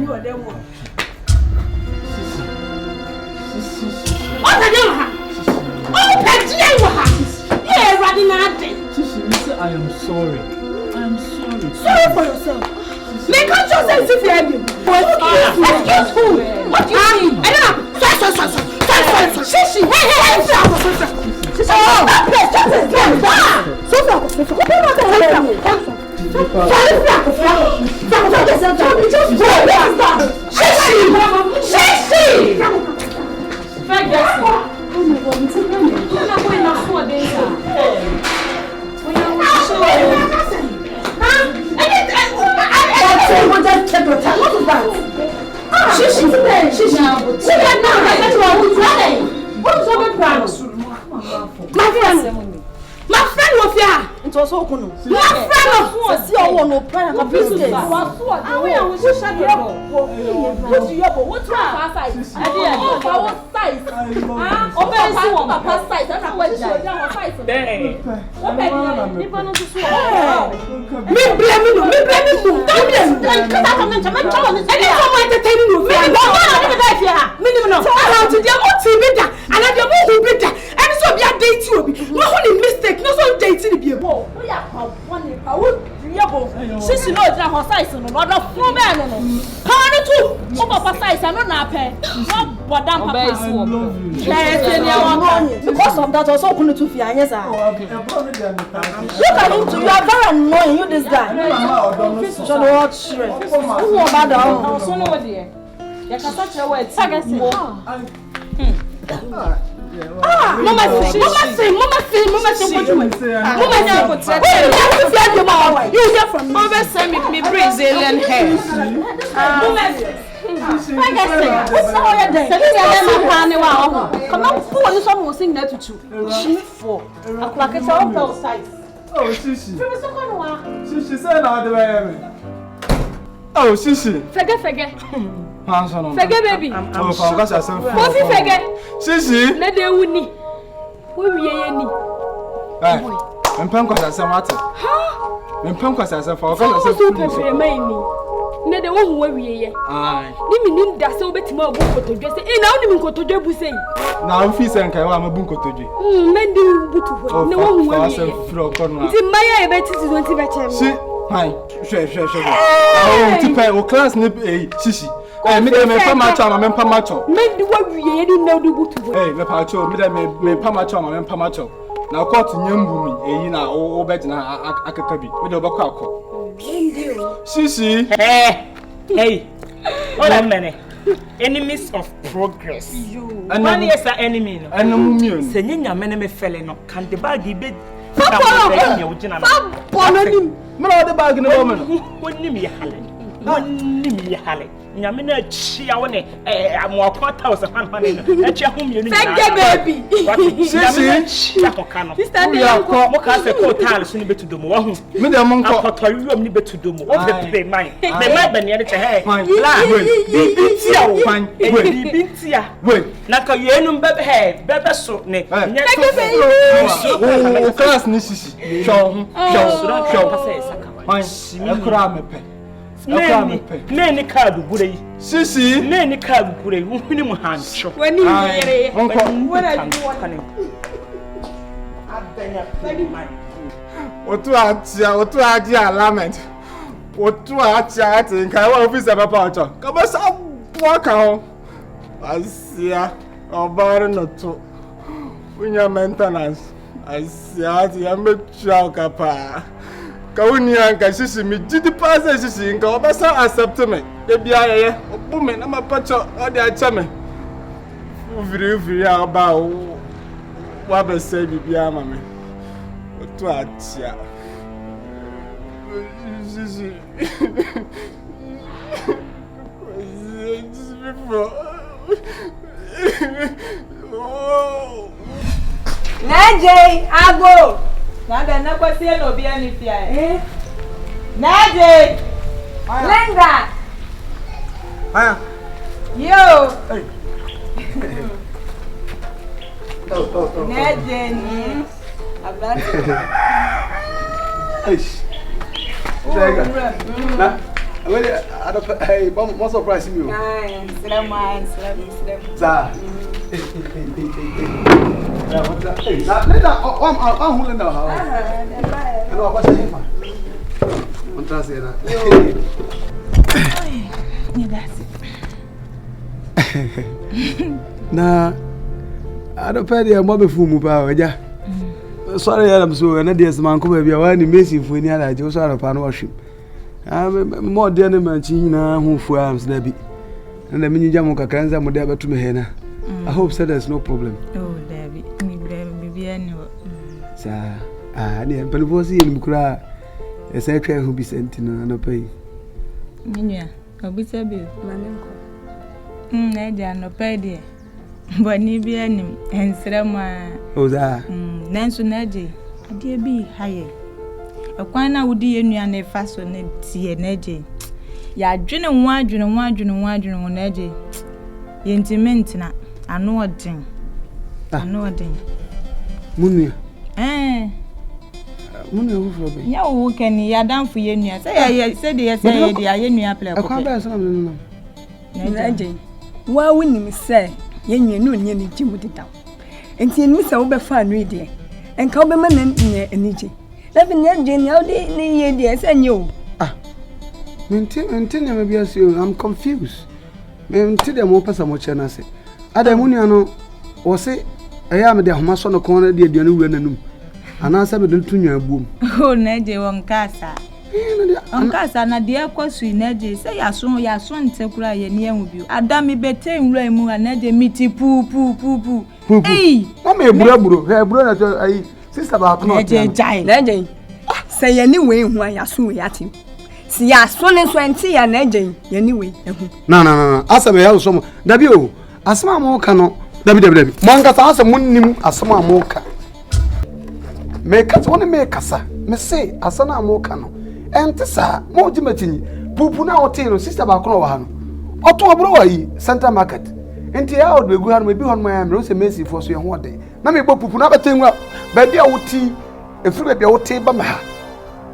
you are them one. What are you? Oh, Petty, yeah, running out. I am sorry. I am sorry. Sorry for yourself. Make us just say if you have you. Excuse who? What do you mean? Shishi. Hey. My friend was here. It was so cool. My friend was here. No prayer. My business. What's mistake, no so dating be. Whoa, we are one. I would since you know that her size no other full man no. How do you? Oh papa size I no na pay. No bodam papa. Because of that also kunu to fear yes sir. Look at him too. You are very annoying, you this guy. So what shit. Who about that? So no what there. You can touch your words. Mama say what you want? You hear from me. Mama say me Brazilian hair. Mama what's all your day? Come on, fool, you someone sing that to you. She for. Like it's all those sides. Oh, Shishi. Shishi said now the way. Oh, Shishi. Forget. Forget, baby. Oh, forget yourself. What if forget? Shishi. Let the wuni. We any. Hey, I'm paying because I said what? Huh? I'm paying because I said for because I said for me. Ne de wo hu awie ai ni minim da se obetima obu kotodwe se e na oni mi kotodwe bu sei na o fi se nkai wa ma bu kotodwe mendi butu ho ne wo hu awie nti maya e betiti zo nti be chem si hai hwe ah nti pe o class ni shishi me de me pa macho ma me pa macho mendi wo awie ni na odi butu ho me pa macho me de me pa macho ma me pa macho na court nyambu mi eyi na o begina akaka bi me de obakọ akọ Shishi. Hey. All that many enemies of progress. One is an enemy. Say you many me fell no. Can the bag be? Papa, the bag in the woman. One Nyame na chia woni mo kwata us fan e chia hom yenu na baby Shishi ya koka no mo ka se ko tal so ni betudo mo wa hu me de mo nko akotoriwam ni betudo mo o pepe man me ma ba ne de che he la bibitia wo fan bibitia na ka yenu be he bebe so ne nya to class ni Shishi show pasa saka man ekura mepe Neni card bure. Shishi. Neni card bure. Wuni mu hancho. Wani yere. Wona du Abenya man. Otu adia alignment. Otu adia ati nkai wa office papa ocho. Ka ba sa bo kan ho. Asia obare no to. Unya maintenance. Asia ati ametua kapa. Kauni anka Shishi mi jidi pasa Shishi nka obasa accept me e bia yeye obu me na mapacho o de acha me uviri aba wa be say bibia ma me otu atia Shishi Naje ago na be na kwasi na obi ani fia Naje Lenga aya yo hey Naje ni abati eish Jega na I don't hey, what's surprise you? Salam. Za. What's that? Hey, I'm holding now. Hello, what's that? I'm trusting that. Nah, I don't pay the mobile phone power. Sorry, I'm so another man come here. Why you missing for any other? Just out of pan washing. I'm more than a man who for arms, Debbie. And the mini jam of Kakanza Modeba to me. I hope so there's no problem. Oh, Debbie, maybe anyway. Sir, but it was in Mukra. A secretary who be sent in a pay. Minya, I'll be sabi, Nadia, no pay dear. But ni be any, and Srama. Oh, that. Nansu Nadia, a dear be higher. A quina would be any and a fast on it, see a Nadia. Ya, drinking wine, on Nadia. Intimentina, I know a thing. I know a thing. Munia. Ya wo kan ya dan fu yenua say ya say de say de yenua play ko akwa ba so no na je wa wonim say yenua no nye ni jimu dida enti enmi say wo be fa no ide enka wo be ma na nye anije na bi nya je ni awde ni ye de say nye o Maintain me be as you. I'm confused. Maintain them mo pesa mo chena se. Ada munua no wo se eya me de homa so no kon de aduane wura nanum. Ana sa me don tunwa abuom. Oh na je won kasa. On kasa na de kwasu na je se ya so ntekura ye ne hu bi. Adami bete nwura mu na je miti pu. Eh. O me buro na to ai sister ba ko no. Na je se ye ni we hu ya so we ati. Si ya so ne so enti ya na je ye ni we ehu. Na. Asa me ya so mo. Dabi o. Asema mo ka no. Dabi. Mo ankasa asa munnim asema mo ka. Mekasa woni mekasa me say asana amoka no ente sa mo jimatinyi pupu na hotel no sister ba ko no wa ha no oto obro wa yi center market ente ya od begu ha no bi hon ma me say Messi for so ye ho de na me bo pupu na betenwa ba bia woti efiri ba bia wote ba ma ha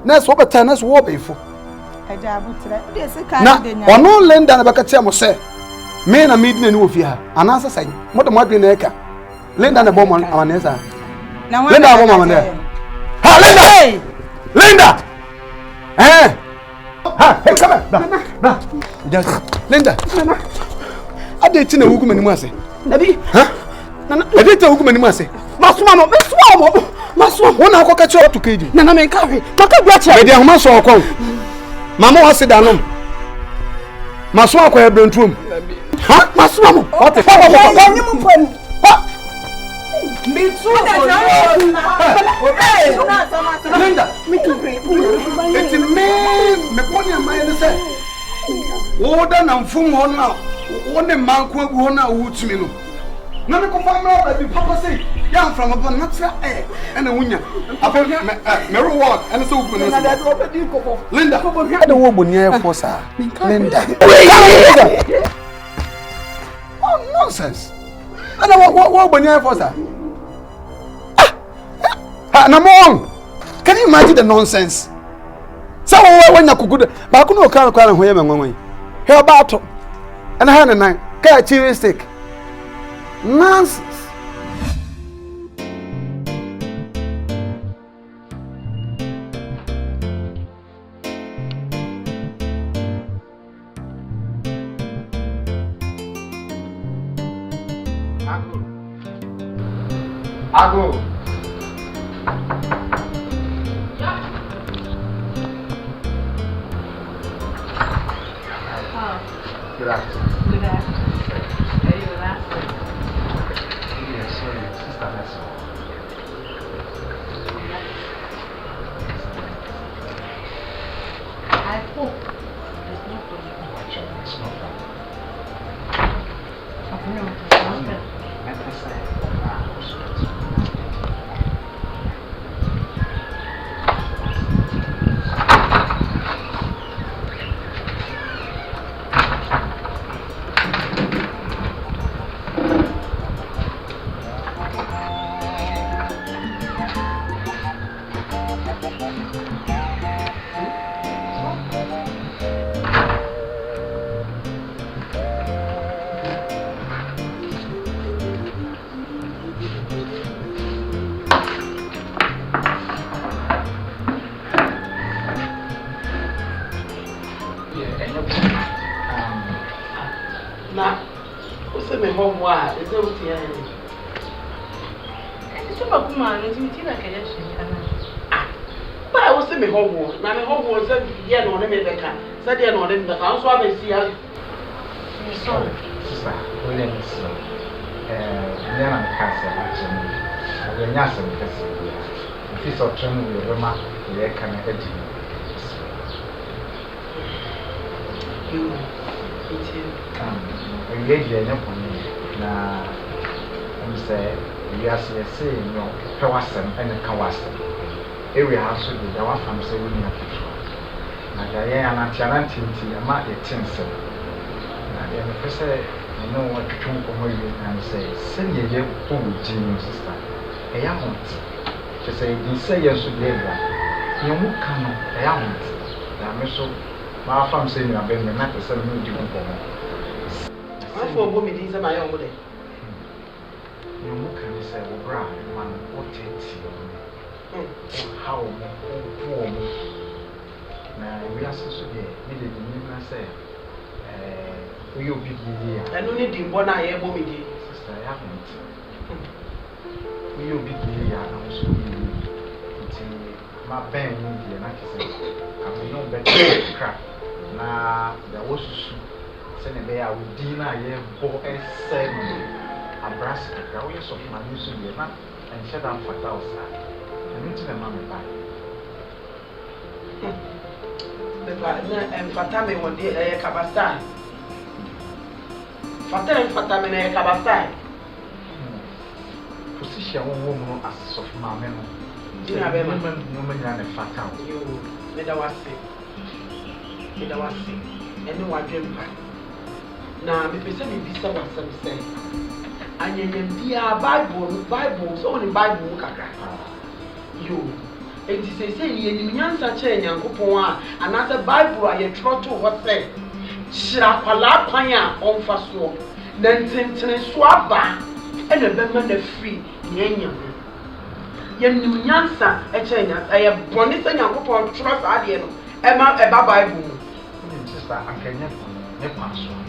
na so beta na so wo be fo aja abutre de se ka de nya ono lenda na baka tia mo say me na me di na ni wo fi ha anasa sai mo de mo adwe na eka lenda na bo mo amanesa Linda, woman there. Ha, Linda! Hey! Linda! Ha, hey, come on. Nah. Just Linda. I did tina wuku mani ase. Dabi. Ha? Nana, I did ta wuku mani ase. Masuma no, wona akoka che otu keji. Nana me ka hwe. Maka bua che. Me de homa so okon. Mama wa se danom. Maso akwa ebrentuom. Ha? Masuma mo. Ote. Ni mu pon. Me too. Linda, me too. It's me pony am I say. Oda na mfum ho na wone manko agu ho na wutumi no. Na me ko fam na ba bi papa say, ya from upon not say and wunya. Afa me reward and so ku no. Linda, I don't want bonia for sir. Linda. Oh nonsense. I don't want bonia for sir. Namon, can you imagine the nonsense? So when you could, but I couldn't call him when here about and I had a night. Characteristic nonsense. Ago. Good afternoon. Good afternoon. Are you laughing? Yes, sorry, sister Nessa. I hope there's no problem. It's not that. No. home wa, is it here? It's a man, it's in a connection. But I was saying, home, now my home was a year on the America, said they are not in the house, so I see us. Sorry, sister, Williams. Never cast a the Nassam Cassia. If you saw Trim, you remark, you can edge engage in upon me. Now, say, we are saying, no, Kawasam and the Kawasam. Every house would be the one from saying, and I am not chanting, I might get tinsel. And the first I know what to come from and say, send your dear old genius sister. A young to say, you say yes to Debra. You won't come, a young. I'm so far from saying you have been the matter, so you do for me. I for women is my own day. You can say, well, Brad, man, what it how poor me. Now, we are so good, needed the new say. We will be here. I don't need the one I am moving. Sister, I haven't. We will be here. I'm so good. My pen in here, not to say. I know better crap. Now, there was send a bear with dinner here for a ceremony. A brass, a way of my news to be not and shut down for 1,000. And into the mammy back. And Fatame one day a cabastan. Fatame a cabastan. Position woman as of my men. You have a woman and a fatal. You made a was sick. Made a was sick. And no one dream. Now, the person be someone some say. And you dear Bibles, only Bible. You. It is a saying, you didn't such a young couple, and as a Bible, I try to what say. Shirapala Paya on Faso, then Tintin Swaba, and a Beman free, Yanyam. Yansa, a China, I have bonnet and young couple trust Adiano, Emma, a Bible. Sister, I can never pass on.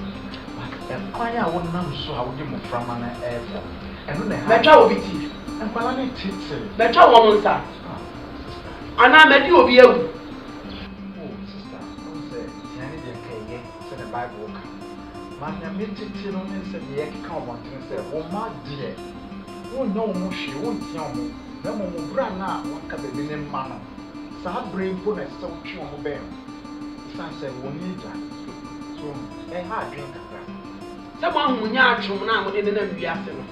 But a choir won't know so how you move from an airport. And when they have a bit, and when I teach the child woman, sir. And I met you be able. Oh, sister, don't say, Tiani said the Bible. Man, I met it till on and said, the egg come on and said, oh, my dear. Oh, no, she won't tell me. No more brand now, what can be in manner. So I bring put a so chew on the bell. Son said, we need that. So, a hard drink. Someone who yards from now within the afternoon.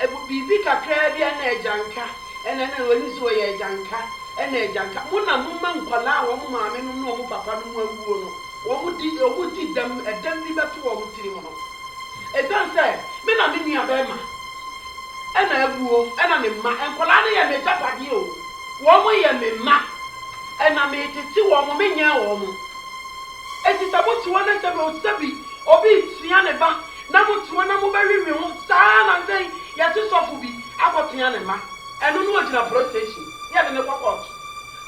It would be big a crabby and a junker. And then when you saw a janka and a janka, one a woman, Pala, one mamma, and no papa, no one who did them a damn liver to one Timono. A son said, Men are many a bema. And a boo, and I'm a ma, and Polani and a tapadio. One way and a ma, and I made it 2 woman ya woman. It is about 200 about Sabi, or be Sianeba, now to one of very real son and say, Yes, it's awful be about Tianema. And no one in a pro station. You have a pop.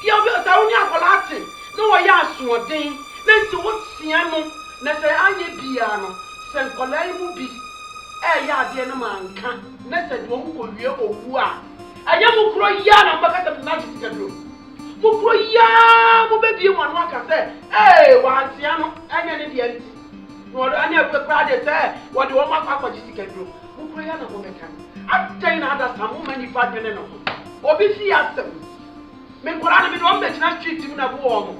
You have a town for Latin. No, I asked one thing. Then to what Siano, Nessa Anya Piano, San Colay will be. Eh, ya, dear man, can't. Nessa won't go real or who are. I am a croy yarn back at the magic room. Mukoya, baby, one walk and say, eh, one Siano, and an idiot. What I never cried there. What do I want for the room? Mukoya, no woman can. I'm telling her some many 5 minutes. Or be see us. Make what I mean, one bed not treat him in a warm.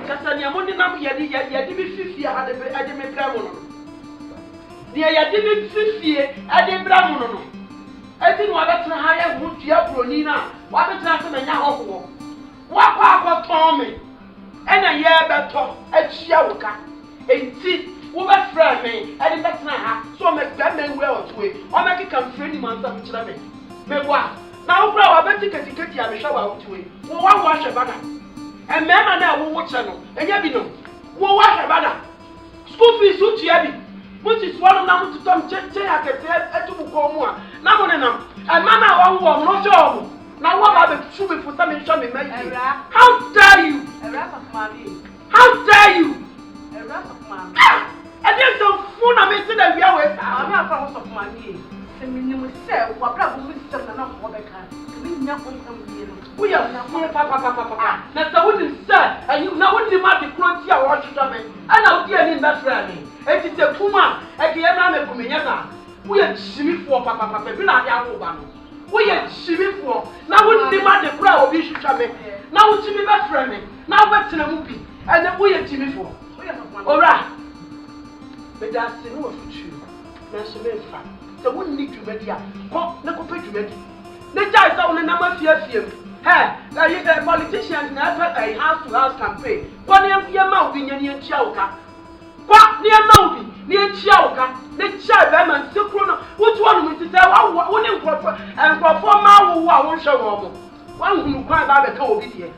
Just a Yamoni number, Yadi 50 had a Bramon. Near Yadi 50 at a Bramon. I think what that's a higher wood to Bronina. What is that in a Yahoo? What Papa Tommy? And a year better at Shiawoka. 18. Who was friend me? I didn't have so make that man well to it. I make it come friendly months of Chile. But what? Now, bro, I bet you can get you show out to it. Who won't wash a banner? And men now will watch channel. And Yabino, who wash a banner? School fees, who Yabi. Which is one of them to come check I can say to go more. Now, one of them. And man, I won't not sure. Now, what are the true for some show me? How dare you? A rap of money. How dare you? A rap of money. Mammy, send me no say, what problem with some enough for the car. We nothing from you. We are not papa. That's a wooden sir, and you know what the matter cruelty or what you done. And I'll dear in that family. It is a puma, a Giana Comeniana. We are shimmy for papa, we are shimmy for. Now wouldn't demand the crowd of you should come in. Now to be best friend. Now what's in a movie? And then we are Jimmy for. All right. But that's the no future. That's a very fact. So we need to make ya. Come, no compare to make it. The child down in number fear. Hey, the politicians never a house-to-house campaign. One young mouth in your chauka. What near Moby, near Chauka, the child, and Sucrona, which one will tell one and perform our won't show one who cry about the cold here.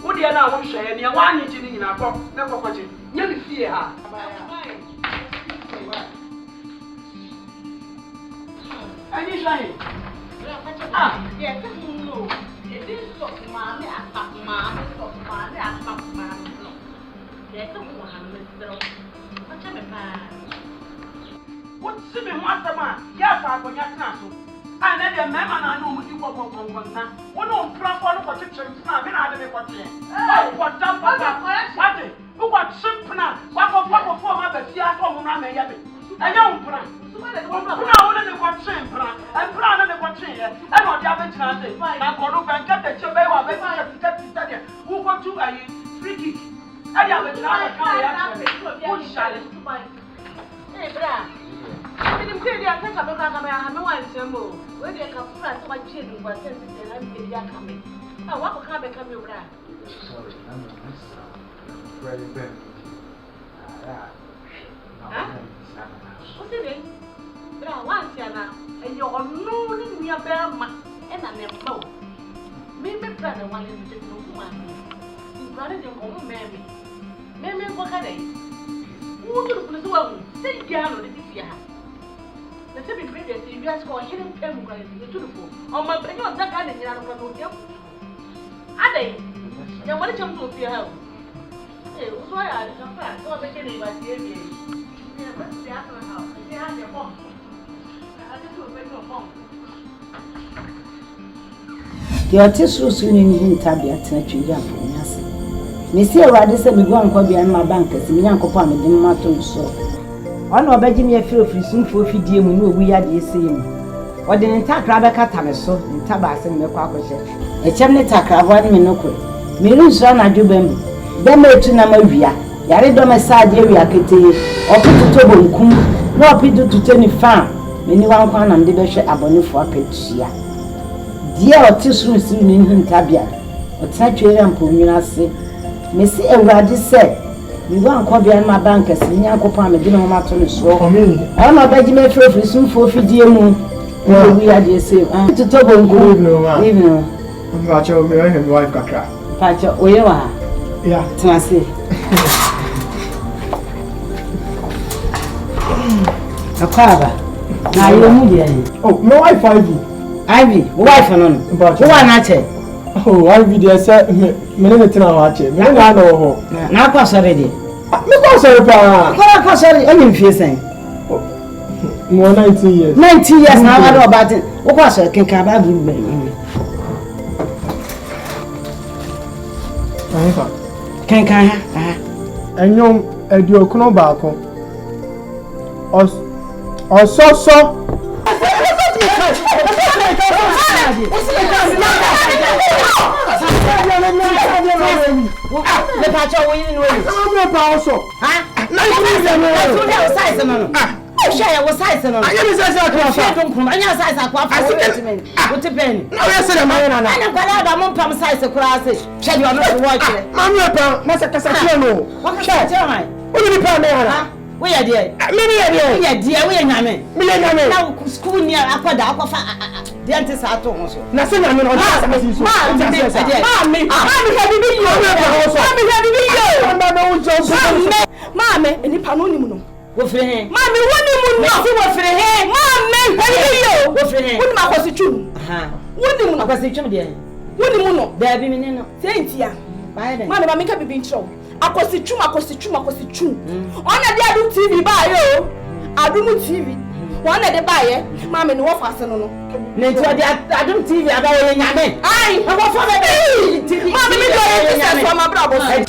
Would you now won't share any one engine in our box? Never watching. Never fear her. And you say, yes, no. It is so mammy, I pack mammy, so mammy, I pack mammy. Yes, what's the matter, man? Yes, I will get now. And then the man I know you walk on one now. One on platform for chicken, I mean, I don't know what dump what who got simple now? What for my best? I told him I'm a yabby. A young plan. Now, only the watching and plan the watching. I know the other chance. I go look and get the chubby who got to a free kick. I have a child. Hey, Bra. I didn't say I think about I no one symbol. Where they come from, my children were sensitive and they are coming. I want to come and come, Bra. Sorry, I'm very bad. What's it? Bra, once, Yana, and you're on near bear, and I never know. Maybe brother wanted to do one. Brother, your own mammy. Mammy, what are they? Who do you want? Say, Piano, this year. The same previous, you guys call hidden pen, you're on my penny of that kind of young. Are they? You want to jump to your help? Hey, why are you so fast? So I make it by the area. Yeah, but the other house, they have your phone. I just do a bit of phone. The artist was soon in Tabia Tenachia. Monsieur Radisson, we go and call behind my bankers, and Yanko Palm, and Martin so. I know about Jimmy, I feel free soon for 50 years when we are the same. Or the entire Rabaka Tamaso, and Tabas and Macquaco. A chimney tacker, 1 minute. Millions run at Jubem. Then made to Namavia. Yaridoma side area, Kitty, or put to Tobum, no people to 20 farm. Many one and the best abonne for a pitch. Dear artist was soon in Tabia. Or Tatuary and Pumina. Missy Evradi said, we won't call behind my bankers and Yanko Palm and dinner matter so. I'm not begging me for soon for 50 years. We are the same. To talk on good evening. I'm not your wife got cracked. Patcher, where you are? Yeah, Tancy. A father. Now you're moving. Oh, no, I find you. Ivy, wife and but you are not it. Oh, I be there, sir. Minute now, watch it. I know. Now, pass already. No, pass already. I'm facing. More 90 years. 90 years now, I know about it. What was it? Can come back with me? Can I know a deal come back. Or so. The patch of winning ways. I'm also. I share was size and I don't come. I size what a penny. No, I said a man and I'm on palm size across it. Shall you not watch it? Mamma, Master Casano. What can I tell my? What do you tell me? We are dear. Many dear, we are Namen. Millennium now school near Aquada, the antisato also. Nothing I mean, Mamma, and the Panonium. Mammy, what for him? Mamma, what my was it true? What the was it true, dear? What the moon, there be no saint ya. Mamma, make up a big show. Akosichum. On a dia do TV ba yo. Adumu TV. One at the buyer, Mammy, no fasten on. Nentu odi adum TV aba wo nyame. Ai, I want for me. Mammy, me go to from my brother.